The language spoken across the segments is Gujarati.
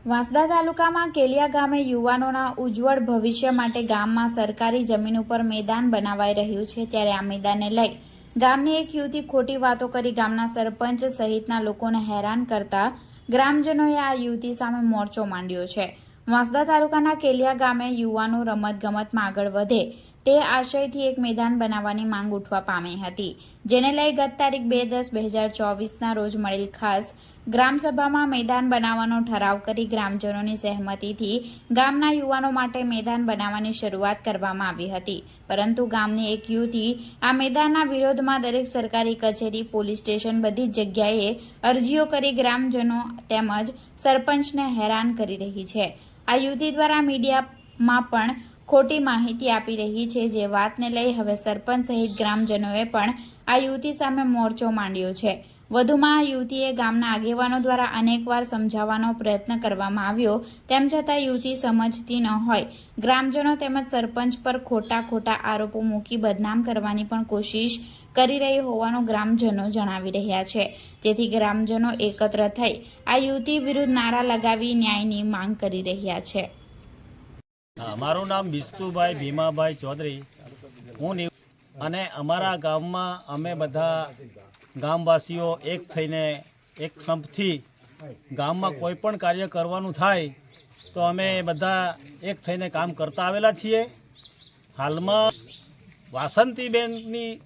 વાંસદા તાલુકામાં કેલિયા ગામે યુવાનોના ઉજ્જવળ ભવિષ્ય માટે ગામમાં સરકારી જમીન ઉપર મેદાન બનાવાઈ રહ્યું છે। ત્યારે આ મેદાનને લઈ ગામની એક યુવતી ખોટી વાતો કરી ગામના સરપંચ સહિતના લોકોને હેરાન કરતા ગ્રામજનોએ આ યુવતી સામે મોરચો માંડ્યો છે। વાંસદા તાલુકાના કેલિયા ગામે યુવાનો રમતગમતમાં આગળ વધે તે આશયથી એક મેદાન બનાવવાની માંગ ઉઠવા પામી હતી, જેને લઈ ગત તારીખ 2/10/2024ના રોજ મળેલ ખાસ ગ્રામસભામાં મેદાન બનાવવાનો ઠરાવ કરી ગ્રામજનોની સહેમતીથી ગામના યુવાનો માટે મેદાન બનાવવાની શરૂઆત કરવામાં આવી હતી। પરંતુ ગામની એક યુવતી આ મેદાનના વિરોધમાં દરેક સરકારી કચેરી, પોલીસ સ્ટેશન બધી જ જગ્યાએ અરજીઓ કરી ગ્રામજનો તેમજ સરપંચને હેરાન કરી રહી છે। આ યુવતી દ્વારા મીડિયામાં પણ ખોટી માહિતી આપી રહી છે, જે વાતને લઈ હવે સરપંચ સહિત ગ્રામજનોએ પણ આ યુવતી સામે મોરચો માંડ્યો છે। વધુમાં આ યુવતીએ ગામના આગેવાનો દ્વારા અનેકવાર સમજાવવાનો પ્રયત્ન કરવામાં આવ્યો, તેમ છતાં યુવતી સમજતી ન હોય ગ્રામજનો તેમજ સરપંચ પર ખોટા આરોપો મૂકી બદનામ કરવાની પણ કોશિશ કરી રહી હોવાનું ગ્રામજનો જણાવી રહ્યા છે। જેથી ગ્રામજનો એકત્ર થઈ આ યુવતી વિરુદ્ધ નારા લગાવી ન્યાયની માંગ કરી રહ્યા છે। મારું નામ બિસ્તુભાઈ ભીમાભાઈ ચૌધરી, હું અને અમારા ગામમાં અમે બધા ગામવાસીઓ એક થઈને એક સંપથી ગામમાં કોઈ પણ કાર્ય કરવાનું થાય તો અમે બધા એક થઈને કામ કરતા આવેલા છીએ। હાલમાં વાસંતીબેનની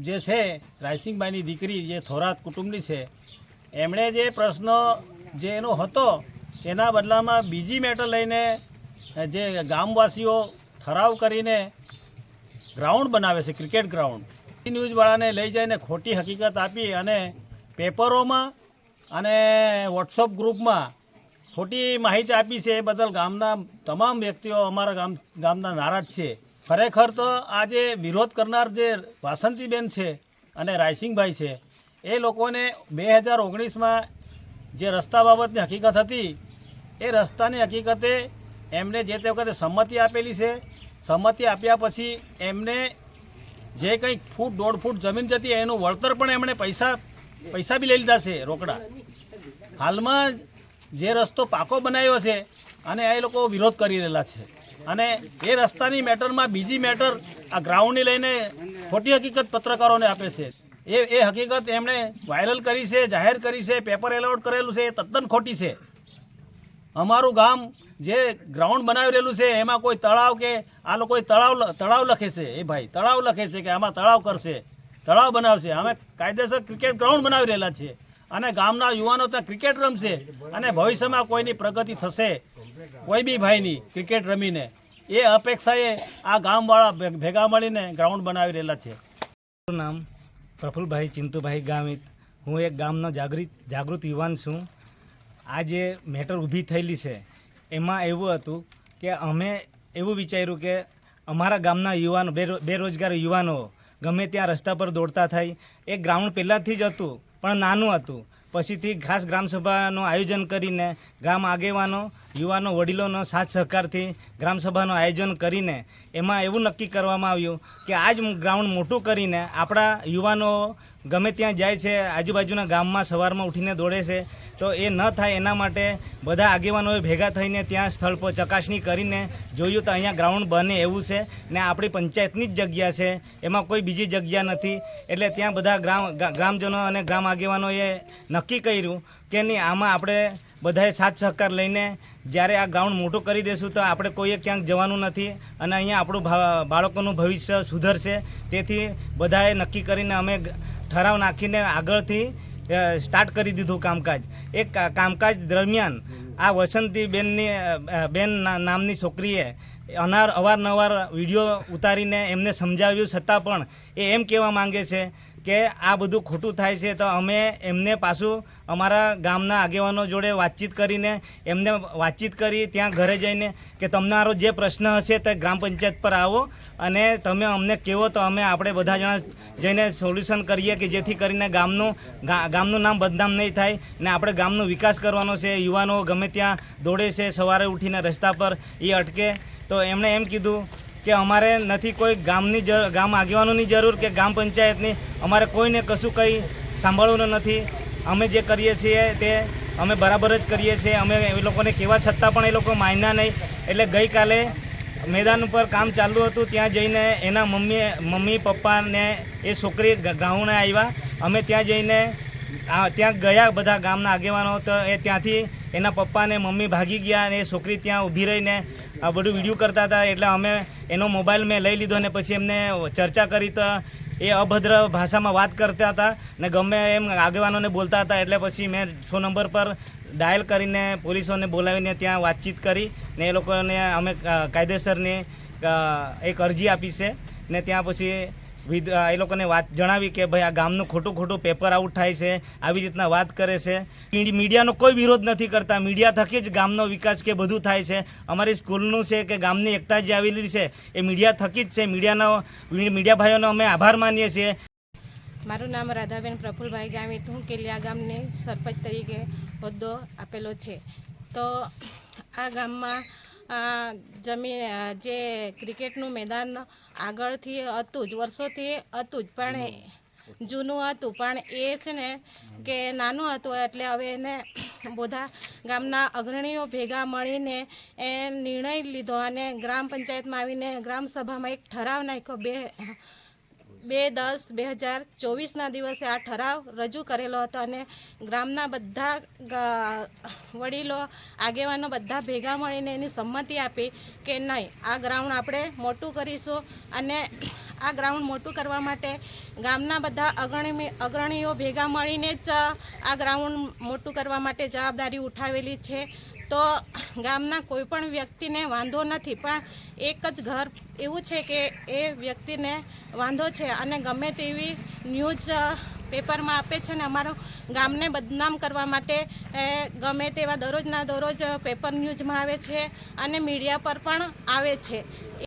જે છે રાયસિંગભાઈની દીકરી, જે થોરાત કુટુંબની છે, એમણે જે પ્રશ્ન જે એનો હતો એના બદલામાં બીજી મેટર લઈને જે ગામવાસીઓ ઠરાવ કરીને ગ્રાઉન્ડ બનાવે છે, ક્રિકેટ ગ્રાઉન્ડ, ન્યૂઝવાળાને લઈ જઈને ખોટી હકીકત આપી અને પેપરોમાં અને વોટ્સઅપ ગ્રુપમાં ખોટી માહિતી આપી છે। એ બદલ ગામના તમામ વ્યક્તિઓ અમારા ગામના નારાજ છે। ખરેખર તો આ જે વિરોધ કરનાર જે વાસંતીબેન છે અને રાયસિંગભાઈ છે, એ લોકોને 2019માં જે રસ્તા બાબતની હકીકત હતી એ રસ્તાની હકીકતે એમને જે તે વખતે સંમતિ આપેલી છે। સંમતિ આપ્યા પછી એમને જે કંઈક ફૂટ 1.5 ફૂટ જમીન જતી એનું વળતર પણ એમણે પૈસા બી લઈ લીધા છે, રોકડા। હાલમાં જે રસ્તો પાકો બનાવ્યો છે અને એ લોકો વિરોધ કરી રહેલા છે અને એ રસ્તાની મેટરમાં બીજી મેટર આ ગ્રાઉન્ડની લઈને ખોટી હકીકત પત્રકારોને આપે છે। એ હકીકત એમણે વાયરલ કરી છે, જાહેર કરી છે, પેપર એલાઉટ કરેલું છે, એ તદ્દન ખોટી છે। અમારું ગામ જે ગ્રાઉન્ડ બનાવી રહેલું છે એમાં કોઈ તળાવ કે આ લોકોએ તળાવ લખે છે, એ ભાઈ તળાવ લખે છે કે આમાં તળાવ કરશે, તળાવ બનાવશે। અમે કાયદેસર ક્રિકેટ ગ્રાઉન્ડ બનાવી રહેલા છીએ અને ગામના યુવાનો ત્યાં ક્રિકેટ રમશે અને ભવિષ્યમાં કોઈની પ્રગતિ થશે, કોઈ બી ભાઈની ક્રિકેટ રમીને, એ અપેક્ષાએ આ ગામવાળા ભેગા મળીને ગ્રાઉન્ડ બનાવી રહેલા છે। મારું નામ પ્રફુલભાઈ ચિંતુભાઈ ગામિત, હું એક ગામનો જાગૃત યુવાન છું। આ જે મેટર ઊભી થયેલી છે એમાં એવું હતું કે અમે એવું વિચાર્યું કે અમારા ગામના યુવાનો, બેરોજગાર યુવાનો ગમે ત્યાં રસ્તા પર દોડતા થાય। એ ગ્રાઉન્ડ પહેલાંથી જ હતું પણ નાનું હતું, પછીથી ખાસ ગ્રામસભાનું આયોજન કરીને ગ્રામ આગેવાનો, યુવાનો, વડીલોનો સાથ સહકારથી ગ્રામસભાનું આયોજન કરીને એમાં એવું નક્કી કરવામાં આવ્યું કે આ જ ગ્રાઉન્ડ મોટું કરીને આપણા યુવાનો ગમે ત્યાં જાય છે, આજુબાજુના ગામમાં સવારમાં ઉઠીને દોડે છે, તો એ ન થાય એના માટે બધા આગેવાનોએ ભેગા થઈને ત્યાં સ્થળ પર ચકાસણી કરીને જોયું તો અહીંયા ગ્રાઉન્ડ બને એવું છે ને આપણી પંચાયતની જ જગ્યા છે, એમાં કોઈ બીજી જગ્યા નથી। એટલે ત્યાં બધા ગ્રામજનો અને ગ્રામ આગેવાનોએ નક્કી કર્યું કે નહીં, આમાં આપણે બધાએ સાથ સહકાર લઈને જ્યારે આ ગ્રાઉન્ડ મોટું કરી દઈશું તો આપણે કોઈએ ક્યાંક જવાનું નથી અને અહીંયા આપણું બાળકોનું ભવિષ્ય સુધરશે। તેથી બધાએ નક્કી કરીને અમે ઠરાવ નાખીને આગળથી સ્ટાર્ટ કરી દીધું કામકાજ। એક કામકાજ દરમિયાન આ બેન નામની છોકરીએ અવારનવાર વિડીયો ઉતારીને એમને સમજાવ્યું, છતાં પણ એ એમ કહેવા માંગે છે કે આ બધું ખોટું થાય છે। તો અમે એમને પાછું અમારા ગામના આગેવાનો જોડે વાતચીત કરીને એમને વાતચીત કરી ત્યાં ઘરે જઈને કે તમારો જે પ્રશ્ન હશે તે ગ્રામ પંચાયત પર આવો અને તમે અમને કહેવો તો અમે આપણે બધા જણા જઈને સોલ્યુશન કરીએ કે જેથી કરીને ગામનું નામ બદનામ નહીં થાય ને આપણે ગામનો વિકાસ કરવાનો છે। યુવાનો ગમે ત્યાં દોડે છે સવારે ઉઠીને રસ્તા પર, એ અટકે। તો એમણે એમ કીધું કે અમારે નથી કોઈ ગામ આગેવાનોની જરૂર કે ગ્રામ પંચાયતની, અમારે કોઈને કશું કંઈ સાંભળવાનું નથી। અમે જે કરીએ છીએ તે અમે બરાબર જ કરીએ છીએ. અમે એ લોકોને કહેવા છતાં પણ એ લોકો માન્યા નહીં. એટલે ગઈકાલે મેદાન ઉપર કામ ચાલુ હતું, ત્યાં જઈને એના મમ્મી પપ્પાને એ છોકરી ગ્રાઉન્ડે આવ્યા. અમે ત્યાં જઈને ત્યાં ગયા, બધા ગામના આગેવાનો. તો એ ત્યાંથી એના પપ્પાને મમ્મી ભાગી ગયા અને એ છોકરી ત્યાં ઊભી રહીને આ બધું વિડીયો કરતા હતા. એટલે અમે એનો મોબાઈલ મેં લઈ લીધો અને પછી એમને ચર્ચા કરી. તો એ અભદ્ર ભાષામાં વાત કરતા હતા ને ગમે એમ આગેવાનોને બોલતા હતા. એટલે પછી મેં 100 નંબર પર ડાયલ કરીને પોલીસોને બોલાવીને ત્યાં વાતચીત કરી ને એ લોકોને અમે કાયદેસરની એક અરજી આપી છે. ને ત્યાં પછી એ લોકોને વાત જણાવી કે ભાઈ આ ગામનું ખોટું પેપર આઉટ થાય છે, આવી રીતના વાત કરે છે. મીડિયાનો કોઈ વિરોધ નથી કરતા. મીડિયા થકી જ ગામનો વિકાસ કે બધું થાય છે. અમારી સ્કૂલનું છે કે ગામની એકતા જે આવેલી છે એ મીડિયા થકી જ છે. મીડિયા ભાઈઓનો અમે આભાર માનીએ છીએ. મારું નામ રાધાબેન પ્રફુલભાઈ ગામિત. હું કેલિયા ગામની સરપંચ તરીકે હોદ્દો આપેલો છે. તો આ ગામમાં જે ક્રિકેટનું મેદાન આગળથી હતું જ, વર્ષોથી હતું જ, પણ જૂનું હતું, પણ એ છે ને કે નાનું હતું. એટલે હવે એને બધા ગામના અગ્રણીઓ ભેગા મળીને એ નિર્ણય લીધો અને ગ્રામ પંચાયતમાં આવીને ગ્રામ સભામાં એક ઠરાવ નાખ્યો. 2/10/2024ના દિવસે આ ઠરાવ રજૂ કરેલો હતો અને ગ્રામના બધા વડીલો આગેવાનો બધા ભેગા મળીને એની સંમતિ આપી કે નહીં, આ ગ્રાઉન્ડ આપણે મોટું કરીશું. અને આ ગ્રાઉન્ડ મોટું કરવા માટે ગામના બધા અગ્રણીઓ ભેગા મળીને જ આ ગ્રાઉન્ડ મોટું કરવા માટે જવાબદારી ઉઠાવેલી છે. તો ગામના કોઈ પણ વ્યક્તિને વાંધો નથી, પણ એક જ ઘર એવું છે કે એ વ્યક્તિને વાંધો છે અને ગમે તેવી ન્યૂઝ પેપરમાં આપે છે ને અમારું ગામને બદનામ કરવા માટે ગમે તેવા દરરોજના દરરોજ પેપર ન્યૂઝમાં આવે છે અને મીડિયા પર પણ આવે છે.